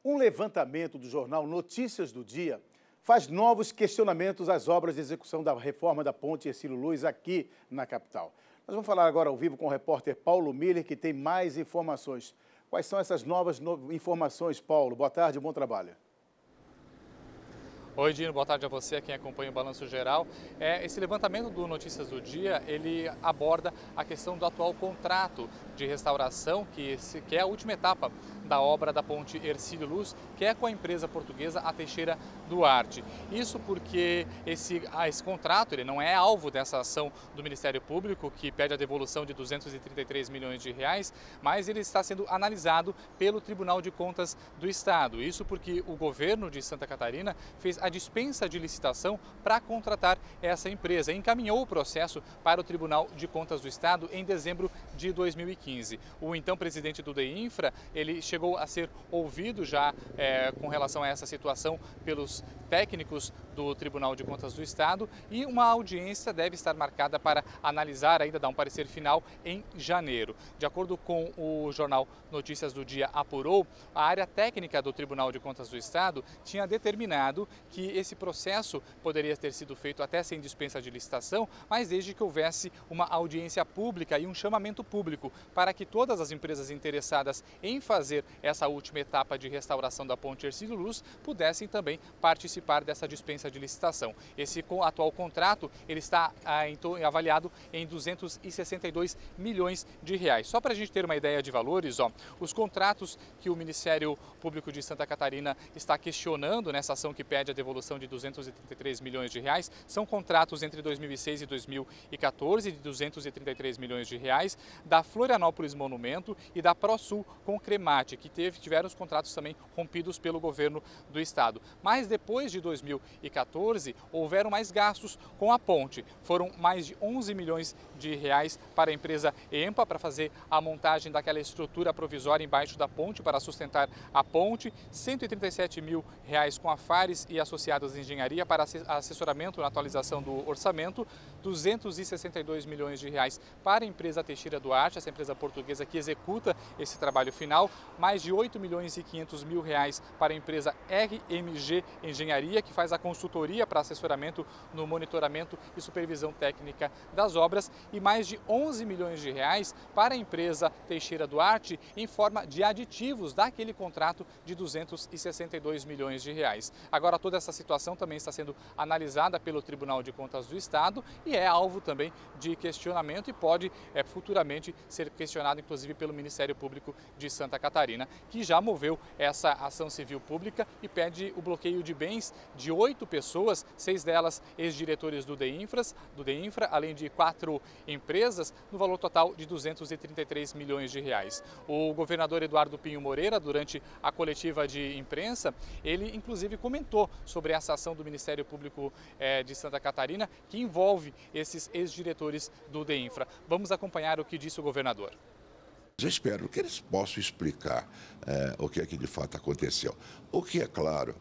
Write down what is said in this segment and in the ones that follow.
Um levantamento do jornal Notícias do Dia faz novos questionamentos às obras de execução da reforma da ponte Hercílio Luz aqui na capital. Nós vamos falar agora ao vivo com o repórter Paulo Miller, que tem mais informações. Quais são essas novas informações, Paulo? Boa tarde, bom trabalho. Oi, Dino, boa tarde a você, a quem acompanha o Balanço Geral. Esse levantamento do Notícias do Dia, ele aborda a questão do atual contrato de restauração, que é a última etapa da obra da ponte Hercílio Luz, que é com a empresa portuguesa a Teixeira Duarte. Isso porque esse contrato ele não é alvo dessa ação do Ministério Público, que pede a devolução de 233 milhões de reais, mas ele está sendo analisado pelo Tribunal de Contas do Estado. Isso porque o governo de Santa Catarina fez a dispensa de licitação para contratar essa empresa. Encaminhou o processo para o Tribunal de Contas do Estado em dezembro de 2015. O então presidente do DEINFRA, ele chegou a ser ouvido já com relação a essa situação pelos técnicos do Tribunal de Contas do Estado e uma audiência deve estar marcada para analisar, ainda dar um parecer final em janeiro. De acordo com o jornal Notícias do Dia apurou, a área técnica do Tribunal de Contas do Estado tinha determinado que esse processo poderia ter sido feito até sem dispensa de licitação, mas desde que houvesse uma audiência pública e um chamamento público para que todas as empresas interessadas em fazer essa última etapa de restauração da ponte Hercílio Luz pudessem também participar dessa dispensa de licitação. Esse atual contrato ele está avaliado em 262 milhões de reais. Só para a gente ter uma ideia de valores, os contratos que o Ministério Público de Santa Catarina está questionando nessa ação que pede a devolução de 233 milhões de reais são contratos entre 2006 e 2014 de 233 milhões de reais, da Florianópolis Monumento e da ProSul com Cremate, que tiveram os contratos também rompidos pelo governo do estado. Mas depois de 2014, houveram mais gastos com a ponte. Foram mais de 11 milhões de reais para a empresa EMPA para fazer a montagem daquela estrutura provisória embaixo da ponte para sustentar a ponte, 137 mil reais com a Fares e associados de engenharia para assessoramento na atualização do orçamento, 262 milhões de reais para a empresa Teixeira Duarte, essa empresa portuguesa que executa esse trabalho final, mais de 8 milhões e 500 mil reais para a empresa RMG Engenharia, que faz a consultoria para assessoramento no monitoramento e supervisão técnica das obras, e mais de 11 milhões de reais para a empresa Teixeira Duarte em forma de aditivos daquele contrato de 262 milhões de reais. Agora toda essa situação também está sendo analisada pelo Tribunal de Contas do Estado e é alvo também de questionamento e pode futuramente ser questionado inclusive pelo Ministério Público de Santa Catarina, que já moveu essa ação civil pública e pede o bloqueio de bens de 8 pessoas, 6 delas ex-diretores do DEINFRA, além de 4 empresas, no valor total de 233 milhões de reais. O governador Eduardo Pinho Moreira, durante a coletiva de imprensa, ele inclusive comentou sobre essa ação do Ministério Público de Santa Catarina, que envolve esses ex-diretores do DEINFRA. Vamos acompanhar o que disse o governador. Eu espero que eles possam explicar o que é que de fato aconteceu. O que é claro,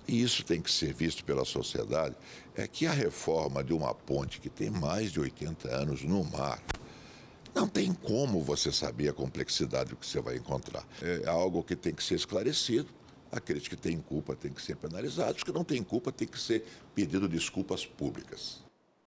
e isso tem que ser visto pela sociedade, é que a reforma de uma ponte que tem mais de 80 anos no mar, não tem como você saber a complexidade do que você vai encontrar. É algo que tem que ser esclarecido. Aqueles que têm culpa têm que ser penalizados, os que não têm culpa têm que ser pedido desculpas públicas.